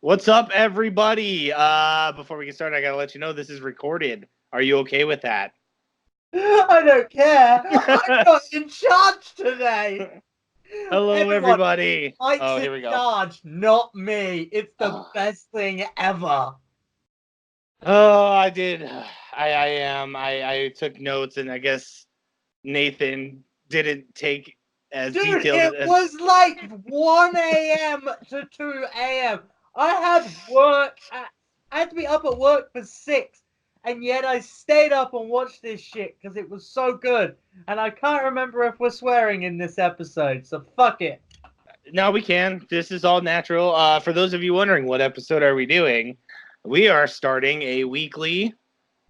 What's up, everybody? Before we get started, I gotta let you know this is recorded. Are you okay with that? I don't care. I'm not in charge today. Hello, Everyone, everybody. Mike's Oh, in here we go. charge, not me. It's the best thing ever. Oh, I did. I took notes, and I guess Nathan didn't take as Dude, detailed it as. was like 1 a.m. to 2 a.m. I had work. I had to be up at work for 6, and yet I stayed up and watched this shit because it was so good. And I can't remember if we're swearing in this episode, so fuck it. No, we can. This is all natural. For those of you wondering, what episode are we doing? We are starting a weekly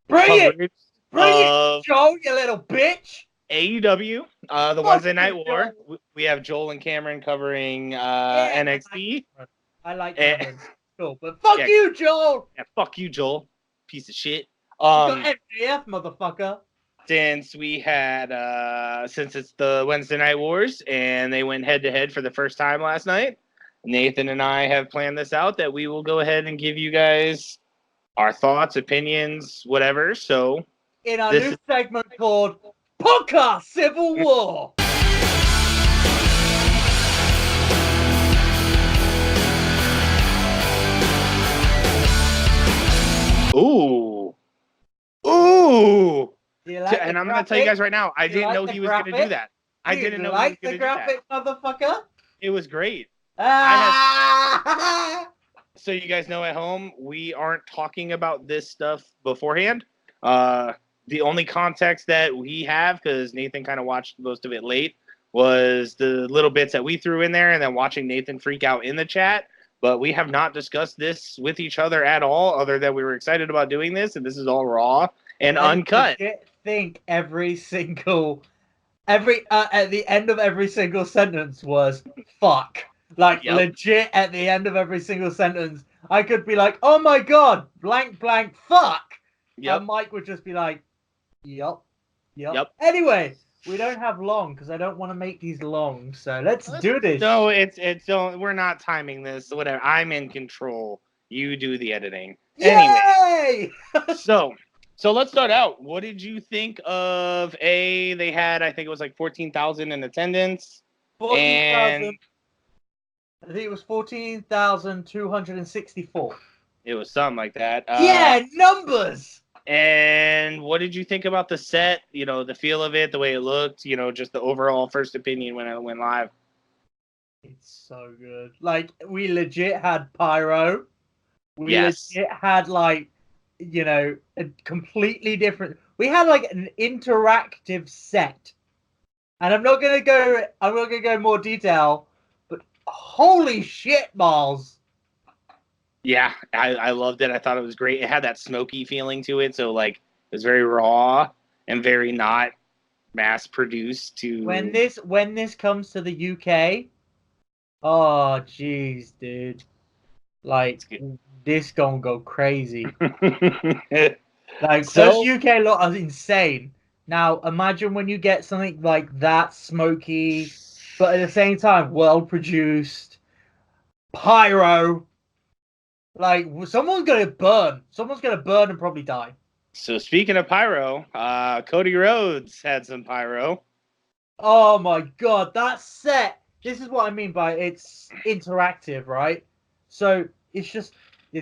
Bring it! coverage Bring it, of Joe, you little bitch! AEW, the Fuck Wednesday you, Night War. Joel. We have Joel and Cameron covering Yeah, NXT. I like And, Cameron. Cool, but fuck yeah, you, Joel. yeah, fuck you, Joel. Piece of shit. You got MJF, motherfucker. Since it's the Wednesday Night Wars and they went head to head for the first time last night, Nathan and I have planned this out that we will go ahead and give you guys our thoughts, opinions, whatever. So In our new segment called Podcast Civil War. Ooh. Like and I'm going to tell you guys right now, I didn't know he was going to do that. I didn't know he was going to do that. Like the graphic, motherfucker? It was great. So you guys know at home, we aren't talking about this stuff beforehand. The only context that we have, because Nathan kind of watched most of it late, was the little bits that we threw in there and then watching Nathan freak out in the chat. But we have not discussed this with each other at all, other than we were excited about doing this, and this is all raw and uncut. I think at the end of every single sentence was fuck. Like, Yep. legit at the end of every single sentence, I could be like, oh my god, blank, blank, fuck. Yep. And Mike would just be like, yep. Anyway, we don't have long because I don't want to make these long. So let's do this. No, we're not timing this. Whatever. I'm in control. You do the editing. Yay! Anyway. So let's start out. What did you think of they had, I think it was like 14,000 in attendance. 14,000. I think it was 14,264. It was something like that. Yeah, numbers. And what did you think about the set? You know, the feel of it, the way it looked, just the overall first opinion when it went live. It's so good. Like, we legit had pyro. We legit had, like, a completely different... We had, like, an interactive set. And I'm not going to go more detail, but holy shit balls. Yeah, I loved it. I thought it was great. It had that smoky feeling to it, so like it was very raw and very not mass produced. When this comes to the UK, oh jeez, dude, like this gonna go crazy. Like those UK lot are insane. Now imagine when you get something like that smoky, but at the same time well produced, pyro. Like, someone's gonna burn. Someone's gonna burn and probably die. So speaking of pyro, Cody Rhodes had some pyro. Oh my god, that set! This is what I mean by it's interactive, right? So it's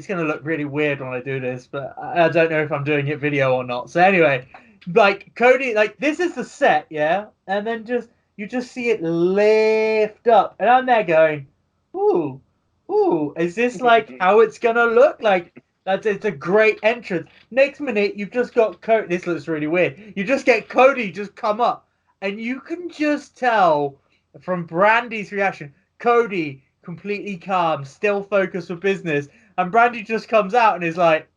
gonna look really weird when I do this, but I don't know if I'm doing it video or not. So anyway, like Cody, like this is the set, yeah? And then you just see it lift up, and I'm there going, ooh. Ooh, is this like how it's gonna look? Like it's a great entrance. Next minute, you've just got Cody. This looks really weird. You just get Cody just come up, and you can just tell from Brandy's reaction. Cody completely calm, still focused for business, and Brandy just comes out and is like,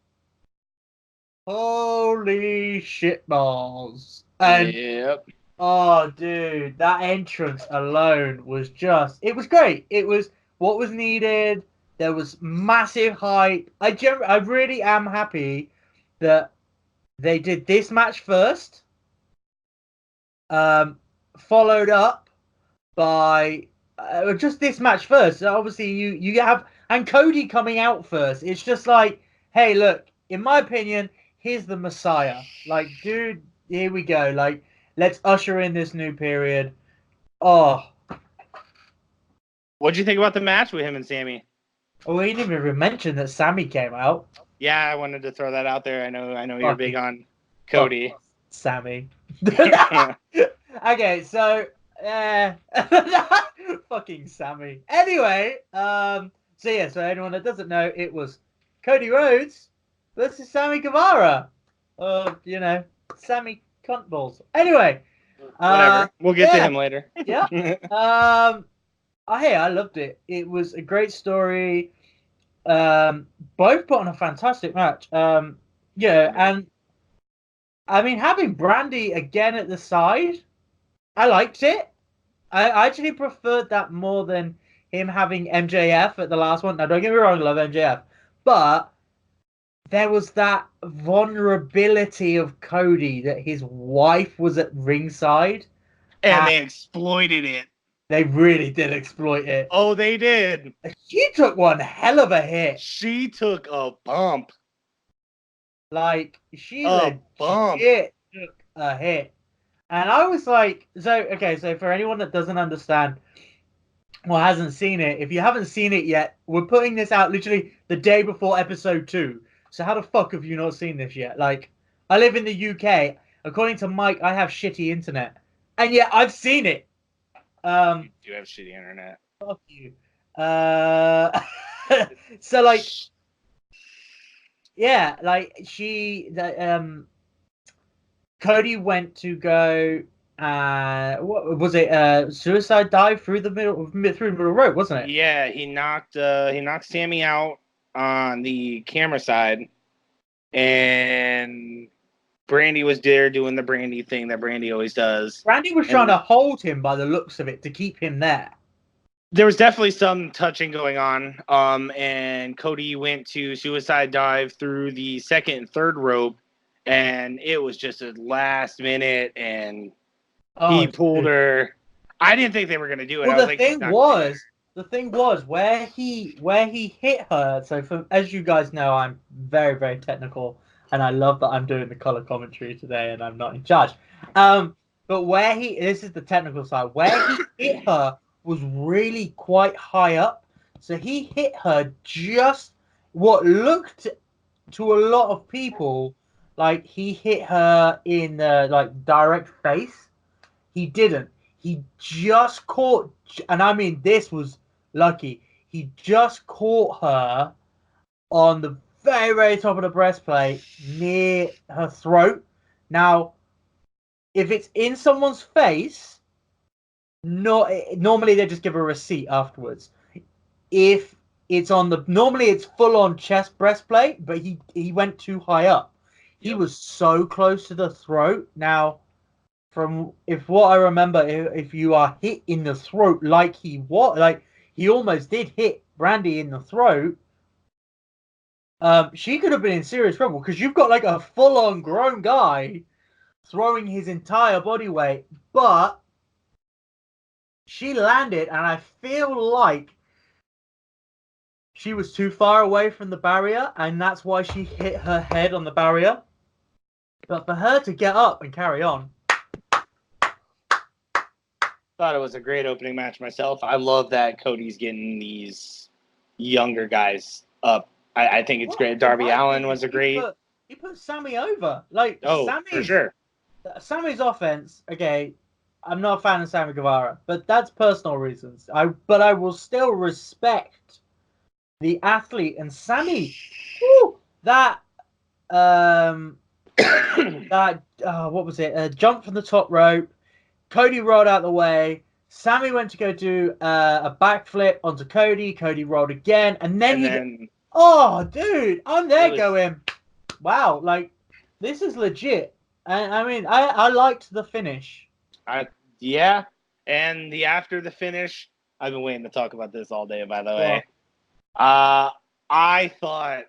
"Holy shit balls!" And yep. Oh, dude, that entrance alone was it was great. It was what was needed. There was massive hype. I really am happy that they did this match first, followed up by just this match first. So obviously, you have and Cody coming out first. It's just like, hey, look, in my opinion, here's the Messiah. Like, dude, here we go. Like, let's usher in this new period. Oh, What'd you think about the match with him and Sammy? oh, we didn't even mention that Sammy came out. Yeah, I wanted to throw that out there. I know you're big on Fuck Cody. Sammy. Okay, so fucking Sammy. Anyway, so anyone that doesn't know, it was Cody Rhodes versus Sammy Guevara. Sammy cunt balls. Anyway, Whatever. We'll get to him later. Yeah. Hey, I loved it. It was a great story. Both put on a fantastic match. And I mean, having Brandy again at the side, I liked it. I actually preferred that more than him having MJF at the last one. Now, don't get me wrong, I love MJF. But there was that vulnerability of Cody that his wife was at ringside. And they exploited it. They really did exploit it. Oh, they did. She took one hell of a hit. She took a bump. Like, she A bump. legit took a hit. And I was like, so for anyone that doesn't understand or hasn't seen it, if you haven't seen it yet, we're putting this out literally the day before episode 2. So how the fuck have you not seen this yet? Like, I live in the UK. According to Mike, I have shitty internet. And yet, I've seen it. You do have shitty internet. Fuck you. So, like, yeah, like, Cody went to go, what was it? Suicide dive through the middle rope, wasn't it? Yeah, he knocked Sammy out on the camera side, and Brandy was there doing the Brandy thing that Brandy always does. Brandy was trying to hold him by the looks of it to keep him there. There was definitely some touching going on. And Cody went to suicide dive through the second and third rope, and it was just a last minute, and he pulled her. I didn't think they were going to do it. Well, the thing was where he hit her. So, as you guys know, I'm very, very technical, and I love that I'm doing the color commentary today, and I'm not in charge. But this is the technical side. Where he hit her was really quite high up, so he hit her just what looked to a lot of people like he hit her in the direct face. He didn't. He just caught, and I mean this was lucky. He just caught her on the very, very top of the breastplate near her throat. Now, if it's in someone's face, normally they just give a receipt afterwards. If it's normally it's full on chest breastplate, but he went too high up. He was so close to the throat. Now, if what I remember, if you are hit in the throat like he almost did hit Brandy in the throat, she could have been in serious trouble because you've got like a full on grown guy throwing his entire body weight, but she landed, and I feel like she was too far away from the barrier, and that's why she hit her head on the barrier. But for her to get up and carry on. Thought it was a great opening match myself. I love that Cody's getting these younger guys up. I think it's great. Darby Allin was a great... He put Sammy over. For sure. Sammy's offense, okay, I'm not a fan of Sammy Guevara, but that's personal reasons. But I will still respect the athlete, and Sammy, what was it? Jump from the top rope. Cody rolled out the way. Sammy went to go do a backflip onto Cody. Cody rolled again, and then oh, dude, I'm there going, wow, like this is legit. And I mean, I liked the finish. Yeah, and after the finish, I've been waiting to talk about this all day, by the way. I thought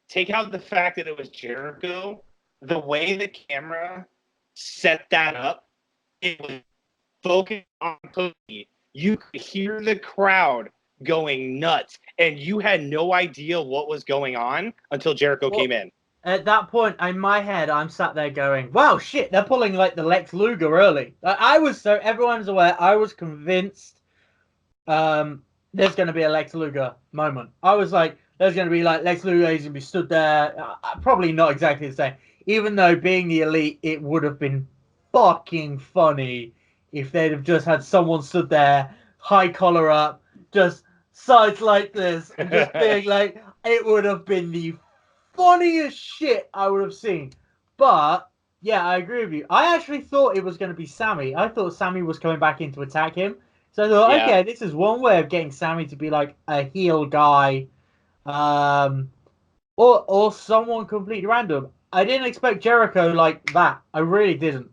take out the fact that it was Jericho, the way the camera set that up, it was focused on Cody. You could hear the crowd going nuts, and you had no idea what was going on until Jericho came in. At that point, in my head, I'm sat there going, wow, shit, they're pulling like the Lex Luger early. Everyone's aware, I was convinced there's going to be a Lex Luger moment. I was like, there's going to be like Lex Luger, he's going to be stood there. Probably not exactly the same. Even though being the Elite, it would have been fucking funny if they'd have just had someone stood there, high collar up, just sides like this, and just being like, it would have been the funniest shit I would have seen. But yeah, I agree with you. I actually thought it was going to be Sammy. I thought Sammy was coming back in to attack him. So I thought, okay, this is one way of getting Sammy to be like a heel guy, or someone completely random. I didn't expect Jericho like that. I really didn't.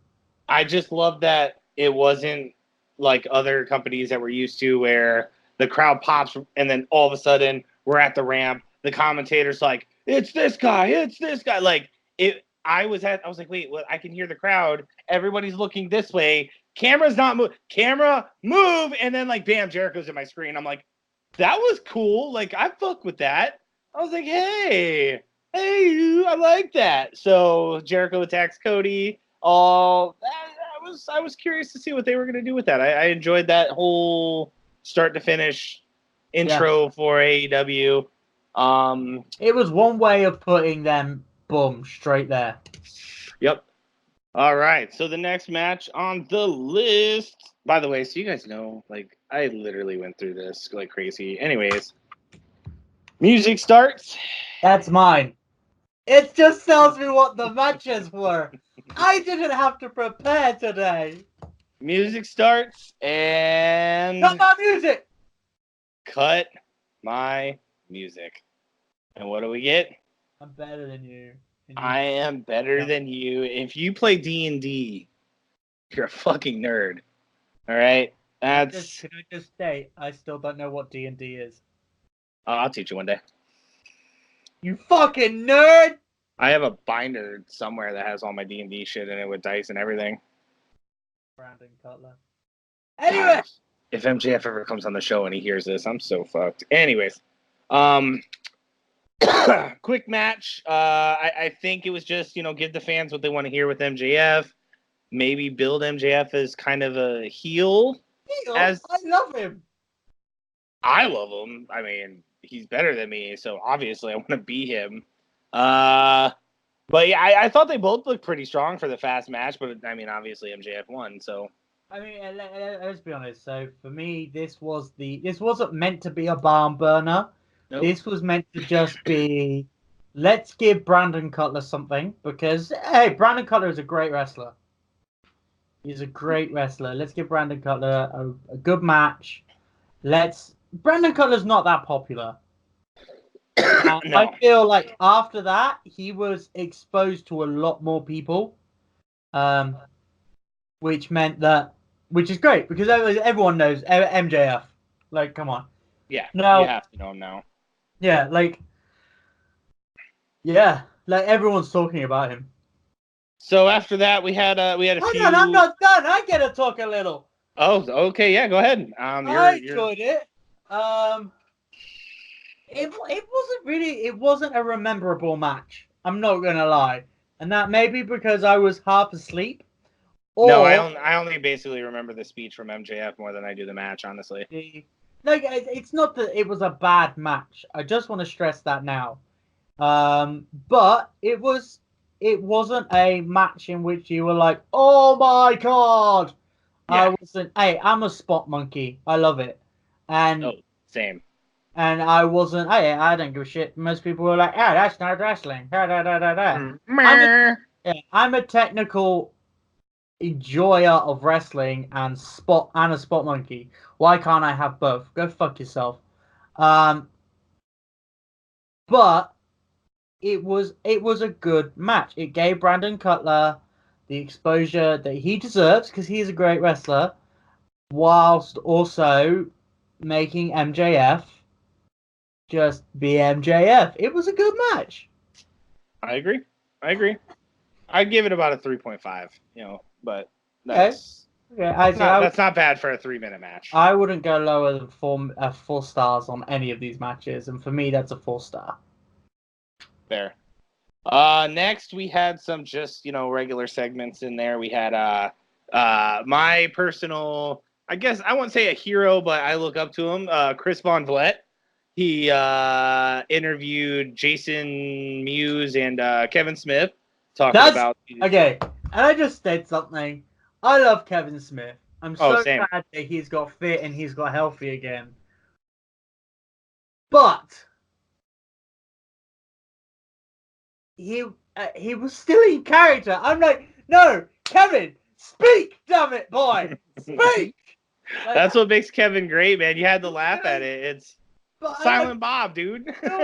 I just love that it wasn't like other companies that we're used to where the crowd pops and then all of a sudden we're at the ramp. The commentator's like, it's this guy. Like I was like, wait, what? I can hear the crowd. Everybody's looking this way. Camera's not move. Camera move. And then like, bam, Jericho's in my screen. I'm like, that was cool. Like I fuck with that. I was like, hey, I like that. So Jericho attacks Cody. I was curious to see what they were going to do with that. I enjoyed that whole start to finish intro for AEW. It was one way of putting them, boom, straight there. Yep. All right. So the next match on the list. By the way, so you guys know, like, I literally went through this like crazy. Anyways, music starts. That's mine. It just tells me what the matches were. I didn't have to prepare today. Music starts and... Cut my music! Cut my music. And what do we get? I'm better than you. I am better than you. If you play D&D, you're a fucking nerd. All right? Can I just say, I still don't know what D&D is. I'll teach you one day. You fucking nerd! I have a binder somewhere that has all my D&D shit in it with dice and everything. Brandon Cutler. Anyway! God, if MJF ever comes on the show and he hears this, I'm so fucked. Anyways. Quick match. I think it was just, give the fans what they want to hear with MJF. Maybe build MJF as kind of a heel. I love him. I love him. I mean, he's better than me, so obviously I want to be him. But yeah, I thought they both looked pretty strong for the fast match, but I mean, obviously MJF won, so. I mean, let's be honest. So for me, this wasn't meant to be a barn burner. Nope. This was meant to just be, let's give Brandon Cutler something, because hey, Brandon Cutler is a great wrestler. He's a great wrestler. Let's give Brandon Cutler a good match. Brandon Cutler's not that popular. No. I feel like after that, he was exposed to a lot more people, which is great because everyone knows MJF. Like, come on. Yeah, you have to know him now. Yeah, like everyone's talking about him. So after that, we had a few. On, I'm not done. I get to talk a little. Oh, okay, yeah, go ahead. I enjoyed it. It wasn't a rememberable match. I'm not gonna lie, and that may be because I was half asleep. No, I only basically remember the speech from MJF more than I do the match, honestly. No, it's not that it was a bad match. I just want to stress that now. But it wasn't a match in which you were like, oh my god. Yeah. I'm a spot monkey. I love it. And same. And I wasn't. I don't give a shit. Most people were like, that's not wrestling. I'm a technical enjoyer of wrestling and a spot monkey. Why can't I have both? Go fuck yourself. But it was a good match. It gave Brandon Cutler the exposure that he deserves because he's a great wrestler, whilst also making MJF just be MJF. It was a good match. I agree. I'd give it about a 3.5, but that's Okay, That's not bad for a 3-minute match. I wouldn't go lower than 4 stars on any of these matches, and for me, that's a 4-star. There. Next we had some just regular segments in there. We had my personal, I guess I won't say a hero, but I look up to him, Chris Von Vliet. He interviewed Jason Mewes and Kevin Smith talking about. Okay, and I just said something. I love Kevin Smith. I'm so same. glad that he's got fit and he's got healthy again. But he was still in character. I'm like, no, Kevin, speak, damn it, boy, speak. That's what makes Kevin great, man. You had to laugh at it. It's Silent Bob, dude. No,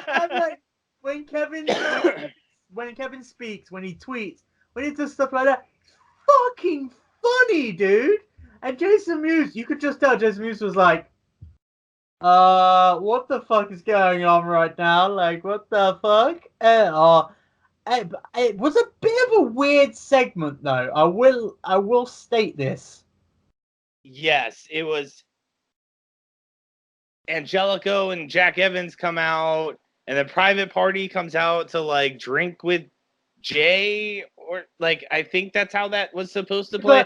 I'm like, when Kevin speaks, when he tweets, when he does stuff like that, it's fucking funny, dude. And Jason Mewes, you could just tell Jason Mewes was like, what the fuck is going on right now? Like, what the fuck? It was a bit of a weird segment, though. I will state this. Yes, it was. Angelico and Jack Evans come out, and the Private Party comes out to like drink with Jay, or like I think that's how that was supposed to play.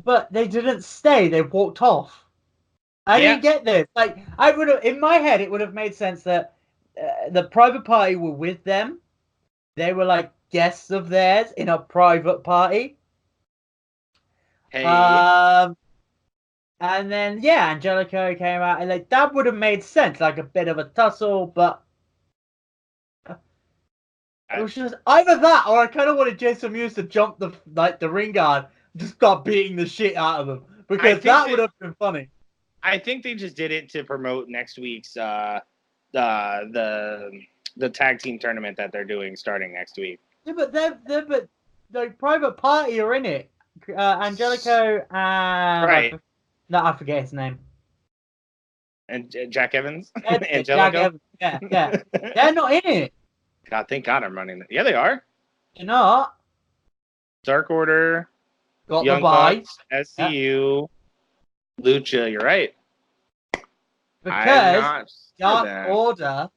But they didn't stay. They walked off. I didn't get this. Like I would have, in my head, it would have made sense that the Private Party were with them. They were like guests of theirs in a private party. Hey. And then Angelico came out, and like that would have made sense, like a bit of a tussle, but it was just either that or I kind of wanted Jason Mewes to jump the ring guard, and just start beating the shit out of him because that would have been funny. I think they just did it to promote next week's the tag team tournament that they're doing starting next week. Yeah, but the Private Party are in it. Angelico and right. No, I forget his name. And Jack Evans? Angelico? Jack Evans. Yeah. They're not in it. God, thank God I'm running. Yeah, they are. They're not. Dark Order. Got Young the bye. Bucks, SCU. Lucha, you're right. Because Dark Order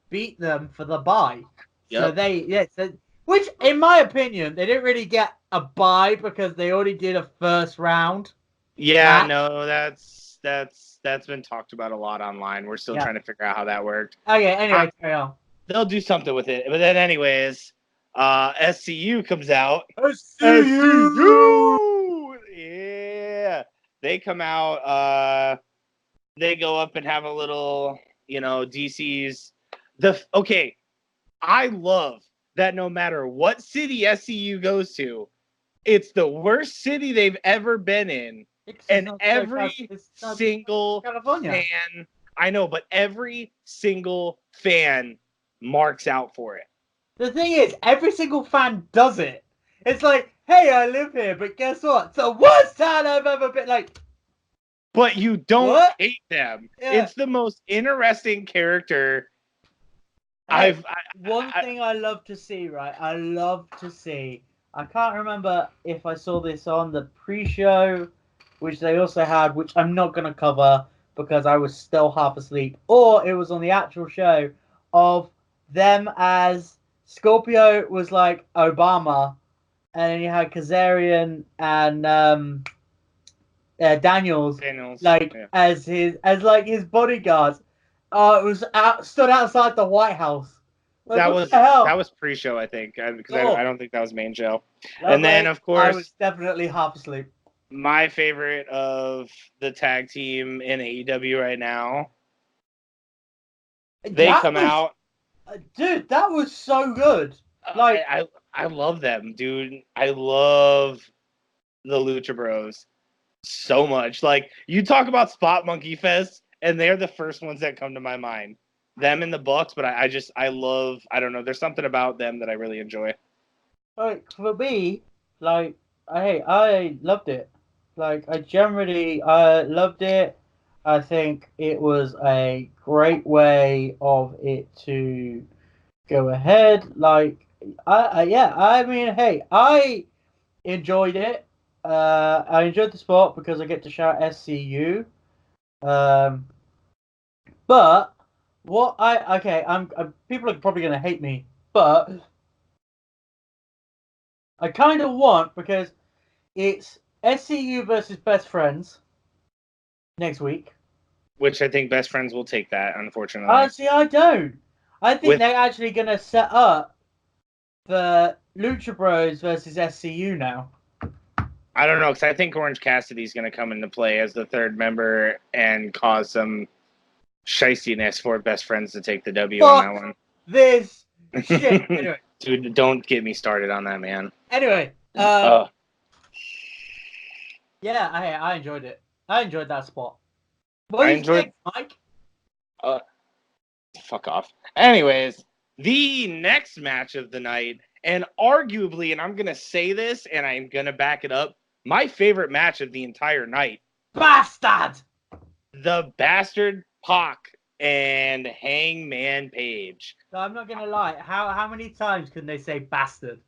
beat them for the bye. Yep. So which, in my opinion, they didn't really get a bye because they already did a first round. Yeah, no, that's been talked about a lot online. We're still trying to figure out how that worked. Okay, anyway, carry on. They'll do something with it. But then anyways, SCU comes out. SCU! Yeah. They come out, they go up and have a little, DC's okay. I love that no matter what city SCU goes to, it's the worst city they've ever been in. And every single fan, I know, but every single fan marks out for it. The thing is, every single fan does it. It's like, hey, I live here, but guess what? It's the worst town I've ever been. Like, but you don't hate them. Yeah. It's the most interesting character. One thing I love to see, right? I can't remember if I saw this on the pre-show, which they also had, which I'm not going to cover because I was still half asleep, or it was on the actual show of them as Scorpio was like Obama, and then you had Kazarian and Daniels as his bodyguards. It was stood outside the White House. Like, that was pre-show, I think, because I don't think that was main show. And then, of course, I was definitely half asleep. My favorite of the tag team in AEW right now. They come out. Dude, that was so good. Like I love them, dude. I love the Lucha Bros so much. Like, you talk about Spot Monkey Fest, and they're the first ones that come to my mind. Them and the Bucks, but I don't know, there's something about them that I really enjoy. Like, for me, like, I loved it. Like, I generally loved it. I think it was a great way of it to go ahead. Like, I enjoyed it. I enjoyed the spot because I get to shout SCU. Um, but I'm people are probably gonna hate me, but I kind of want because it's SCU versus Best Friends next week. Which I think Best Friends will take that, unfortunately. See, I don't. I think With they're actually gonna set up the Lucha Bros versus SCU now. I don't know, because I think Orange Cassidy's going to come into play as the third member and cause some shystiness for Best Friends to take the W Fuck on that one. this shit. Anyway. Dude, don't get me started on that, man. Anyway, yeah, I enjoyed it. I enjoyed that spot. What do you think, Mike? Fuck off. Anyways, the next match of the night, and arguably, and I'm going to say this and I'm going to back it up, my favorite match of the entire night. Bastard! The Bastard Pac and Hangman Page. So I'm not gonna lie. How many times can they say bastard?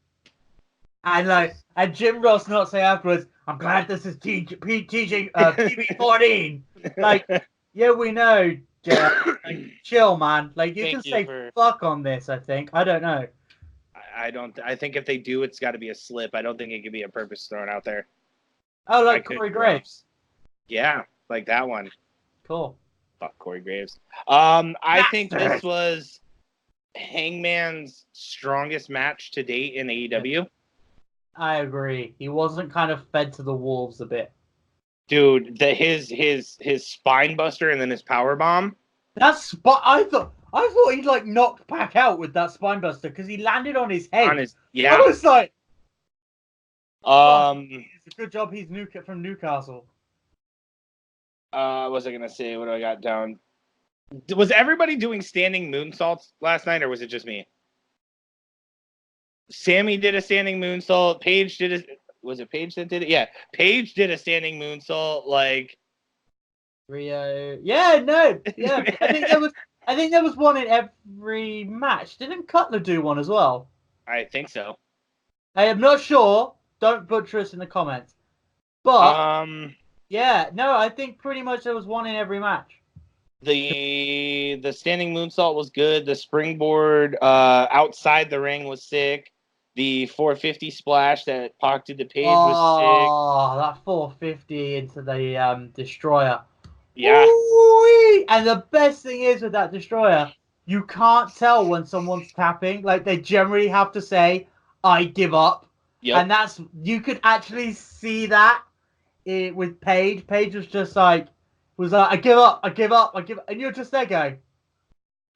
And Jim Ross not say afterwards, I'm glad this is TV14. Like, yeah, we know, Jeff. Like, chill, man. Like, you can say fuck on this, I think. I don't know. I think if they do, it's got to be a slip. I don't think it could be a purpose thrown out there. Oh, like Corey Graves. Yeah, like that one. Cool. Fuck Corey Graves. I think this was Hangman's strongest match to date in AEW. I agree. He wasn't kind of fed to the wolves a bit. Dude, his spine buster and then his power bomb. I thought he'd like knock Pac out with that spine buster because he landed on his head. I was like, it's a good job he's from Newcastle. What was I gonna say? What do I got down? Was everybody doing standing moonsaults last night, or was it just me? Sammy did a standing moonsault. Paige did a. Was it Paige that did it? Yeah, Paige did a standing moonsault. Like Riho. Yeah, no, yeah. I think there was one in every match. Didn't Cutler do one as well? I think so. I am not sure. Don't butcher us in the comments. But yeah, no, I think pretty much there was one in every match. The standing moonsault was good. The springboard outside the ring was sick. The 450 splash that Pac did to Paige was sick. Oh, that 450 into the destroyer. Yeah. Ooh-wee! And the best thing is with that destroyer, you can't tell when someone's tapping. Like, they generally have to say, I give up. Yep. And you could actually see that with Paige. Paige was just like, I give up, I give up, I give up. And you're just there going,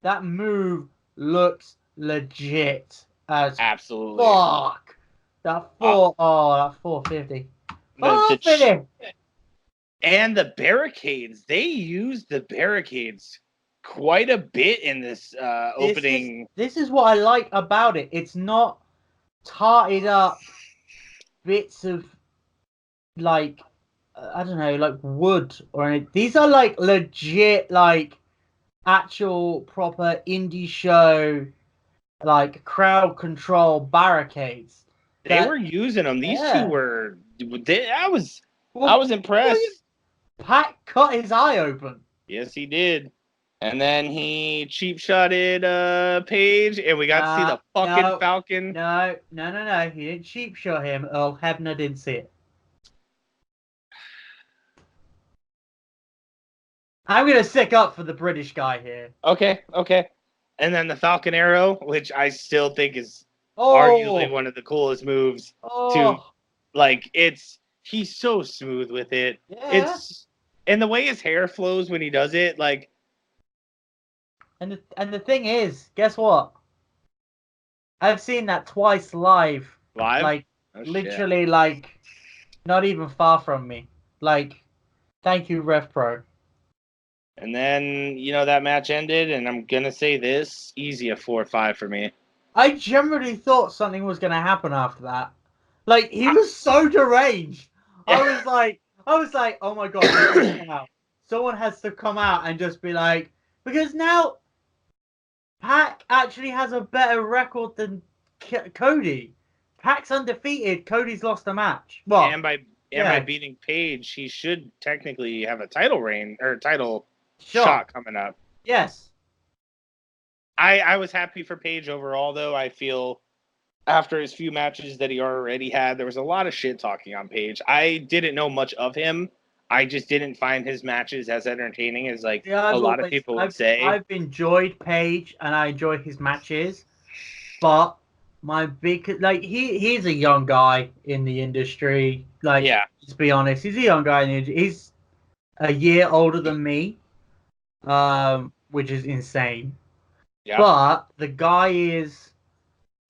that move looks legit as absolutely fuck. That 450. 450. And the barricades, they used the barricades quite a bit in this opening. This is what I like about it. It's not tarted up bits of like I don't know, like wood or anything. These are like legit, like actual proper indie show, like crowd control barricades. They were using them. These two were. I was impressed. Pac cut his eye open. Yes, he did. And then he cheap shotted Paige, and we got to see the fucking Falcon. No. He didn't cheap shot him. Earl Hebner didn't see it. I'm gonna stick up for the British guy here. Okay. And then the Falcon Arrow, which I still think is arguably one of the coolest moves. He's so smooth with it. Yeah. And the way his hair flows when he does it, like. And the thing is, guess what? I've seen that twice live. Live? Like, literally, like, not even far from me. Like, thank you, Ref Pro. And then, that match ended, and I'm going to say this, easy a 4-5 for me. I generally thought something was going to happen after that. Like, he was so deranged. Yeah. I was like, oh my God, someone has to come out and just be like, because now Pac actually has a better record than Cody. Pac's undefeated. Cody's lost a match. Well, am I beating Paige? He should technically have a title reign or title shot coming up. Yes. I was happy for Paige overall, though. I feel after his few matches that he already had, there was a lot of shit talking on Paige. I didn't know much of him. I just didn't find his matches as entertaining as a lot of people would say. I've enjoyed Paige and I enjoy his matches, but my big he's a young guy in the industry. Let's be honest, he's a young guy in the industry. He's a year older than me, which is insane. Yeah. But the guy is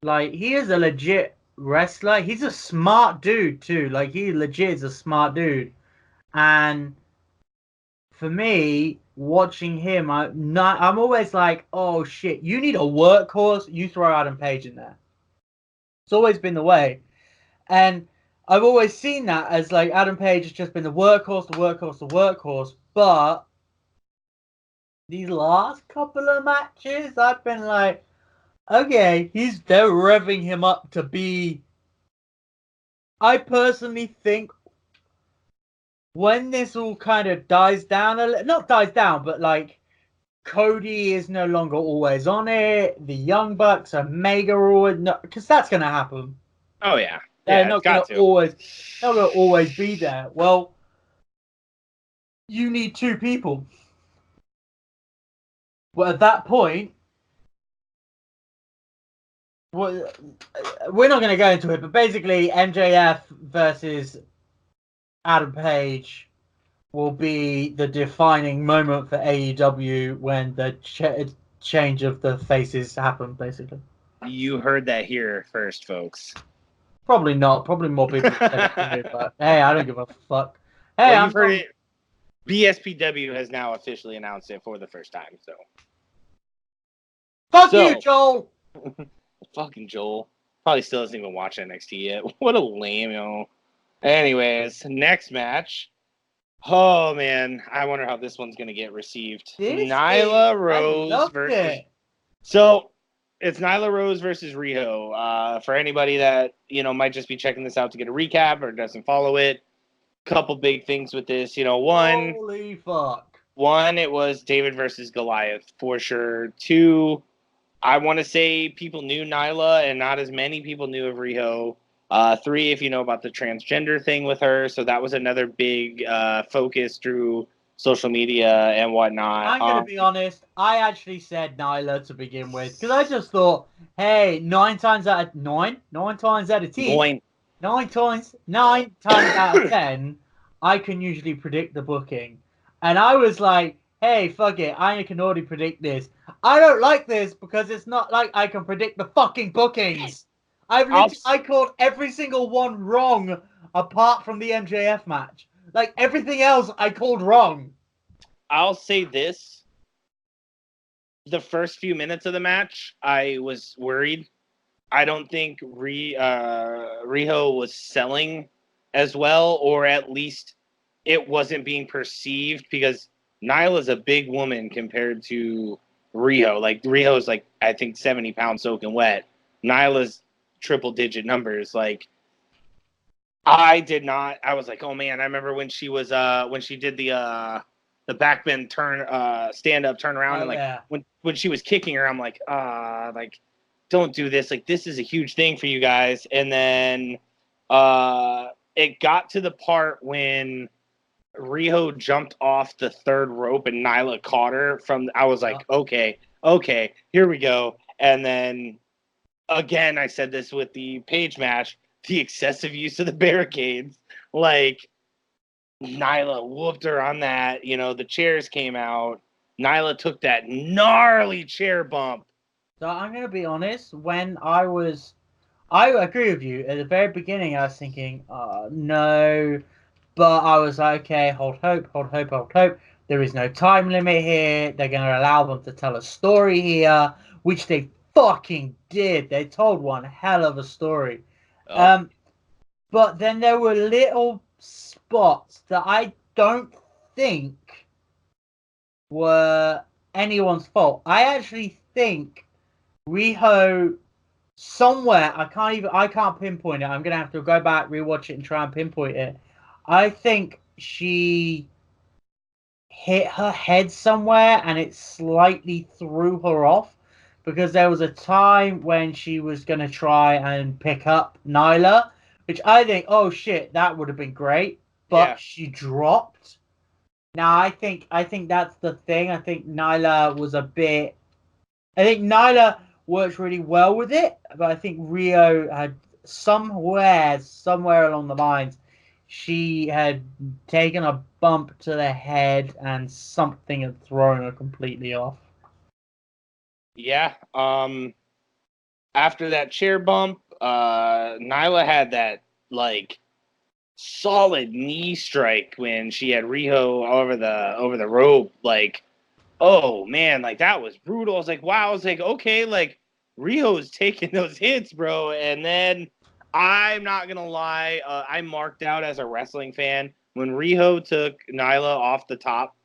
he is a legit wrestler. He's a smart dude too. He legit is a smart dude. And for me, watching him, I'm always like, oh shit, you need a workhorse, you throw Adam Page in there. It's always been the way. And I've always seen that as Adam Page has just been the workhorse. But these last couple of matches, I've been like, okay, they're revving him up to be. I personally think when this all kind of dies down not dies down, but Cody is no longer always on it. The Young Bucks are mega always because that's gonna happen. Oh yeah, they're not gonna always be there. Well, you need two people. Well, at that point, we're not going to go into it, but basically, MJF versus Adam Page will be the defining moment for AEW when the change of the faces happen, basically. You heard that here first, folks. Probably not. Probably more people said it to me, but hey, I don't give a fuck. Hey, well, you've heard it. BSPW has now officially announced it for the first time, so. Fuck you, Joel! Fucking Joel. Probably still doesn't even watch NXT yet. What a lame, Anyways, next match. Oh, man. I wonder how this one's going to get received. Nyla Rose versus... So, it's Nyla Rose versus Riho. For anybody that, might just be checking this out to get a recap or doesn't follow it, couple big things with this. One... Holy fuck. One, it was David versus Goliath, for sure. Two... I want to say people knew Nyla and not as many people knew of Riho. 3, if you know about the transgender thing with her. So that was another big focus through social media and whatnot. I'm going to be honest. I actually said Nyla to begin with. Because I just thought, hey, 9 times out of 10. 9 times out of 10, I can usually predict the booking. And I was like, hey, fuck it. I can already predict this. I don't like this because it's not like I can predict the fucking bookings. I called every single one wrong apart from the MJF match. Everything else I called wrong. I'll say this. The first few minutes of the match, I was worried. I don't think Riho was selling as well, or at least it wasn't being perceived because Nyla's a big woman compared to Riho. Riho's I think 70 pounds soaking wet. Nyla's triple-digit numbers. I did not. I was like, oh man. I remember when she was when she did the backbend turn, stand up, turn around, when she was kicking her, I'm like, don't do this. This is a huge thing for you guys. And then it got to the part when Riho jumped off the third rope and Nyla caught her I was like, okay, here we go. And then again, I said this with the Page match, the excessive use of the barricades. Nyla whooped her on that. The chairs came out. Nyla took that gnarly chair bump. So I'm going to be honest. When I agree with you. At the very beginning, I was thinking, no. But I was like, okay, hold hope. There is no time limit here. They're going to allow them to tell a story here, which they fucking did. They told one hell of a story. Oh. But then there were little spots that I don't think were anyone's fault. I actually think Riho somewhere, I can't pinpoint it. I'm going to have to go back, rewatch it and try and pinpoint it. I think she hit her head somewhere and it slightly threw her off because there was a time when she was going to try and pick up Nyla, which I think, oh shit, that would have been great, but Yeah. she dropped. Now I think that's the thing. I think Nyla was a bit. I think Nyla worked really well with it, but I think Riho had somewhere along the lines, she had taken a bump to the head and something had thrown her completely off. Yeah. After that chair bump, Nyla had that like solid knee strike when she had Riho over the rope. Like, oh man, like that was brutal. I was like, wow. I was like, okay, like Riho's taking those hits, bro. And then I'm not gonna lie, I marked out as a wrestling fan when Riho took Nyla off the top.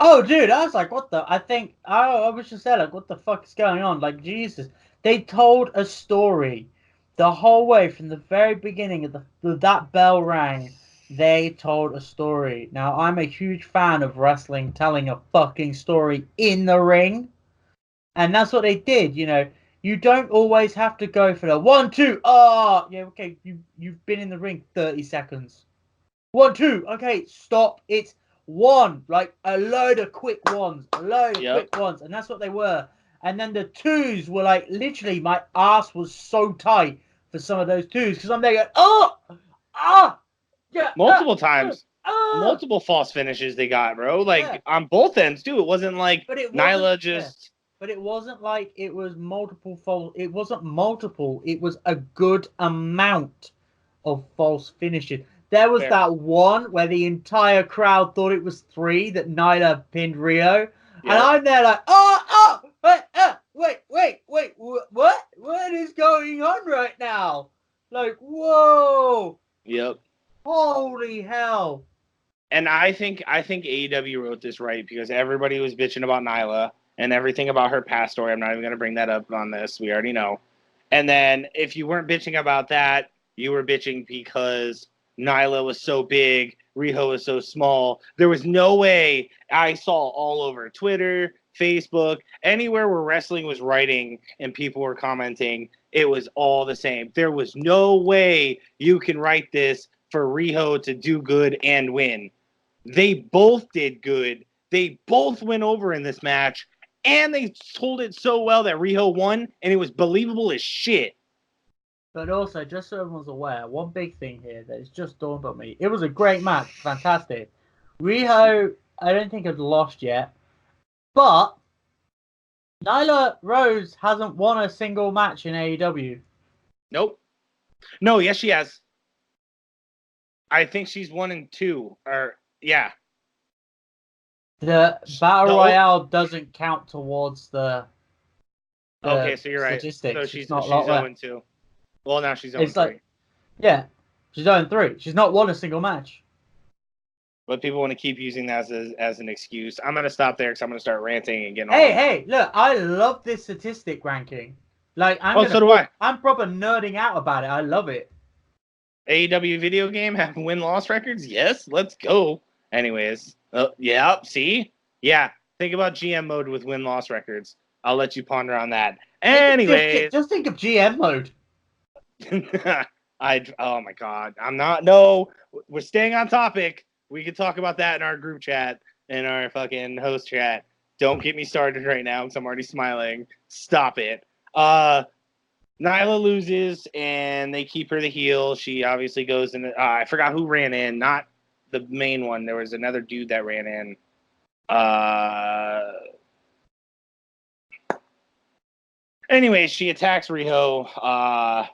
Oh, dude, I was like, what the? I was just there, like, what the fuck is going on? Like, Jesus. They told a story the whole way from the very beginning of that bell rang. They told a story. Now, I'm a huge fan of wrestling telling a fucking story in the ring. And that's what they did, you know. You don't always have to go for the 1, 2. Oh, yeah, okay. You've been in the ring 30 seconds. 1, 2. Okay, stop. It's one, like a load of quick ones, quick ones, and that's what they were. And then the twos were like literally, my ass was so tight for some of those twos because I'm there going, yeah, Multiple times. ah. Multiple false finishes they got, bro. Like Yeah. on both ends too. It wasn't like But it wasn't, Nyla just. but it wasn't like it was multiple false. It wasn't multiple. It was a good amount of false finishes. There was Fair. that one where the entire crowd thought it was 3 that Nyla pinned Riho, and I'm there like, wait, what is going on right now? Like, whoa, Yep. holy hell! And I think AEW wrote this right because everybody was bitching about Nyla and everything about her past story. I'm not even going to bring that up on this. We already know. And then if you weren't bitching about that, you were bitching because Nyla was so big, Riho was so small. There was no way. I saw all over Twitter, Facebook, anywhere where wrestling was writing and people were commenting, it was all the same. There was no way you can write this for Riho to do good and win. They both did good. They both went over in this match, and they told it so well that Riho won, and it was believable as shit. But also, just so everyone's aware, one big thing here that has just dawned on me. It was a great match, fantastic. Riho, I don't think had lost yet, but Nyla Rose hasn't won a single match in AEW. Nope. No, yes, she has. I think she's 1 and 2. Or yeah. The Battle Royale doesn't count towards the okay, so you're statistics. right. So she's 0 and 2. Well, now she's 0 and 3. Like, yeah, she's 0 and 3. She's not won a single match. But people want to keep using that as an excuse. I'm going to stop there because I'm going to start ranting and getting Hey, look, I love this statistic ranking. Like, so do I. I'm proper nerding out about it. I love it. AEW video game have win-loss records? Yes, let's go. Anyways, yeah, see? Yeah, think about GM mode with win-loss records. I'll let you ponder on that. Anyways. Just think of GM mode. Oh my God. No, we're staying on topic. We can talk about that in our group chat, in our fucking host chat. Don't get me started right now because I'm already smiling. Stop it. Nyla loses, and they keep her the heel. She obviously goes in. I forgot who ran in. Not the main one. There was another dude that ran in. Anyways, she attacks Riho.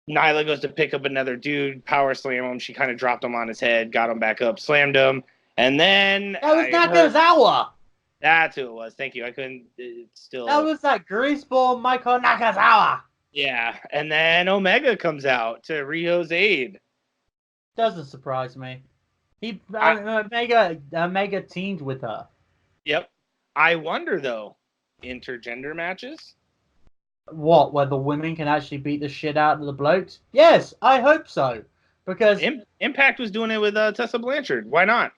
Nyla goes to pick up another dude, power slam him. She kind of dropped him on his head, got him back up, slammed him, and then that was Nakazawa. That's who it was. Thank you. I couldn't still. That was that greaseball Michael Nakazawa. Yeah, and then Omega comes out to Riho's aid. Doesn't surprise me. Omega teamed with her. Yep. I wonder though, intergender matches. What, where the women can actually beat the shit out of the blokes? Yes, I hope so. Because Impact was doing it with Tessa Blanchard. Why not?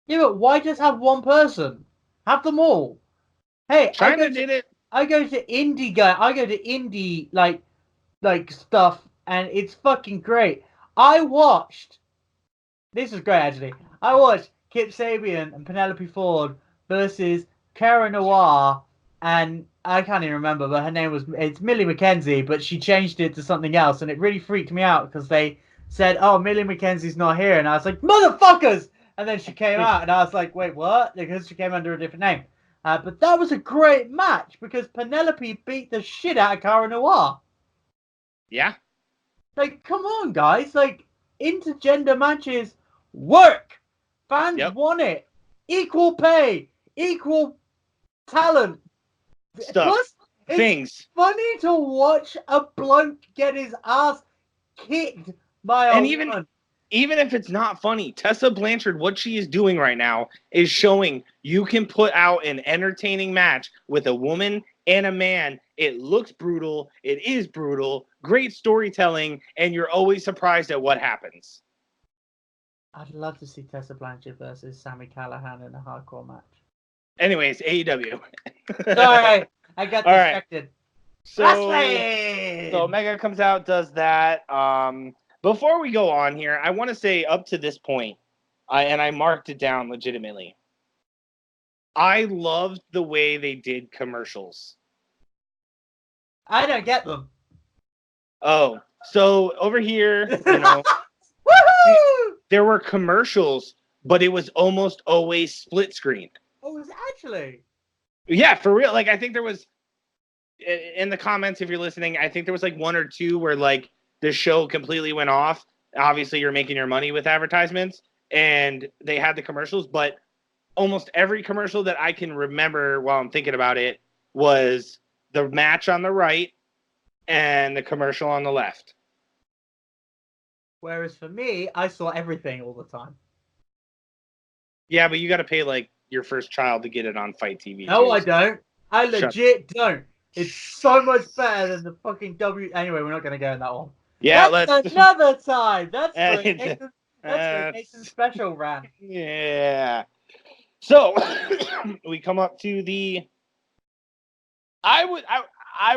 yeah, but why just have one person? Have them all. Hey, China did it. I go to indie like stuff, and it's fucking great. I watched. This is great actually. I watched Kip Sabian and Penelope Ford versus Cara Noir, and I can't even remember, but her name it's Millie McKenzie, but she changed it to something else, and it really freaked me out because they said, "Oh, Millie McKenzie's not here," and I was like, "Motherfuckers!" And then she came out, and I was like, "Wait, what?" Because she came under a different name. But that was a great match because Penelope beat the shit out of Cara Noir. Yeah. Like, come on, guys! Like, intergender matches work. Fans want it. Equal pay, equal talent. Stuff. Plus, Things. It's funny to watch a bloke get his ass kicked by a woman. Even if it's not funny, Tessa Blanchard, what she is doing right now is showing you can put out an entertaining match with a woman and a man. It looks brutal. It is brutal. Great storytelling, and you're always surprised at what happens. I'd love to see Tessa Blanchard versus Sammy Callahan in a hardcore match. Anyways, AEW. Sorry, I got distracted. Right. So Omega comes out, does that. Before we go on here, I want to say up to this point, and I marked it down legitimately, I loved the way they did commercials. I don't get them. Oh, so over here, there were commercials, but it was almost always split screen. Oh, it was actually? Yeah, for real. Like, I think there was, in the comments, if you're listening, I think there was like one or two where like the show completely went off. Obviously, you're making your money with advertisements, and they had the commercials, but almost every commercial that I can remember while I'm thinking about it was the match on the right and the commercial on the left. Whereas for me, I saw everything all the time. Yeah, but you got to pay like your first child to get it on Fight TV. No, I don't. I legit don't. It's so much better than the fucking W. Anyway, we're not going to go in that one. Yeah, that's another time. That's for Nathan's special rant. Yeah. So we come up to the. I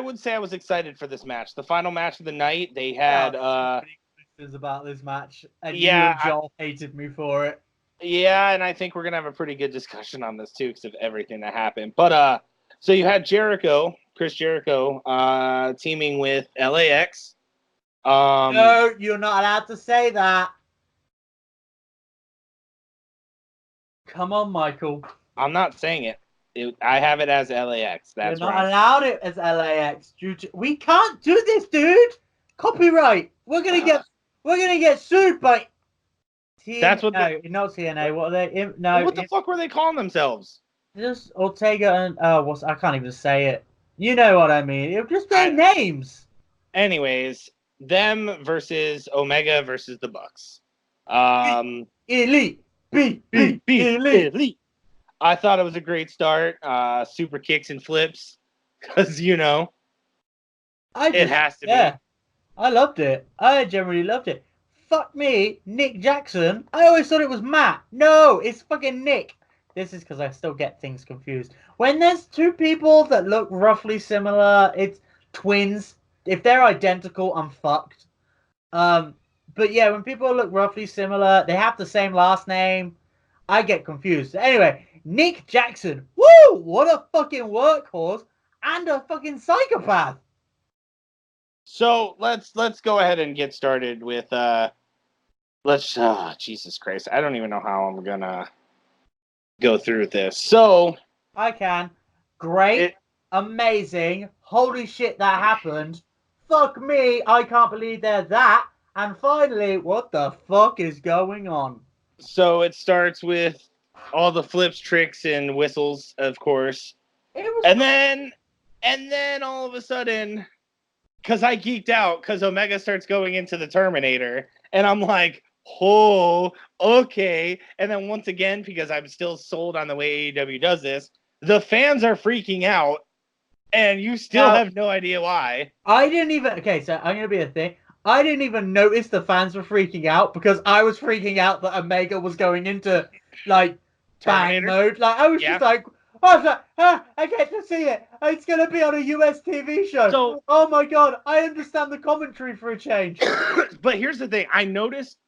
would say I was excited for this match. The final match of the night. They had about this match, and you and Joel hated me for it. Yeah, and I think we're gonna have a pretty good discussion on this too, because of everything that happened. But so you had Chris Jericho, teaming with LAX. No, you're not allowed to say that. Come on, Michael. I'm not saying it. I have it as LAX. That's You're not allowed it as LAX. We can't do this, dude. Copyright. We're gonna get sued by. That's what. No, not TNA. What are they? No. What the fuck were they calling themselves? Just Ortega and I can't even say it. You know what I mean? It just their names. Anyways, them versus Omega versus the Bucks. Elite. Elite. I thought it was a great start. Super kicks and flips, because it has to be. I loved it. I generally loved it. Fuck me, Nick Jackson. I always thought it was Matt. No, it's fucking Nick. This is because I still get things confused. When there's two people that look roughly similar, it's twins. If they're identical, I'm fucked. But yeah, when people look roughly similar, they have the same last name, I get confused. Anyway, Nick Jackson. Woo! What a fucking workhorse and a fucking psychopath. So let's go ahead and get started with Jesus Christ. I don't even know how I'm gonna go through this. So I can. Great. Amazing. Holy shit, that happened. Fuck me, I can't believe they're that. And finally, what the fuck is going on? So it starts with all the flips, tricks, and whistles, of course. And then all of a sudden, because I geeked out, because Omega starts going into the Terminator, and I'm like, oh, okay. And then once again, because I'm still sold on the way AEW does this, the fans are freaking out, and you still have no idea why. I didn't even... Okay, so I'm going to be a thing. I didn't even notice the fans were freaking out because I was freaking out that Omega was going into like bang Terminator? mode. Like I was Yeah. just like, I was like, I get to see it. It's gonna be on a US TV show. So- oh my god, I understand the commentary for a change. But here's the thing. I noticed,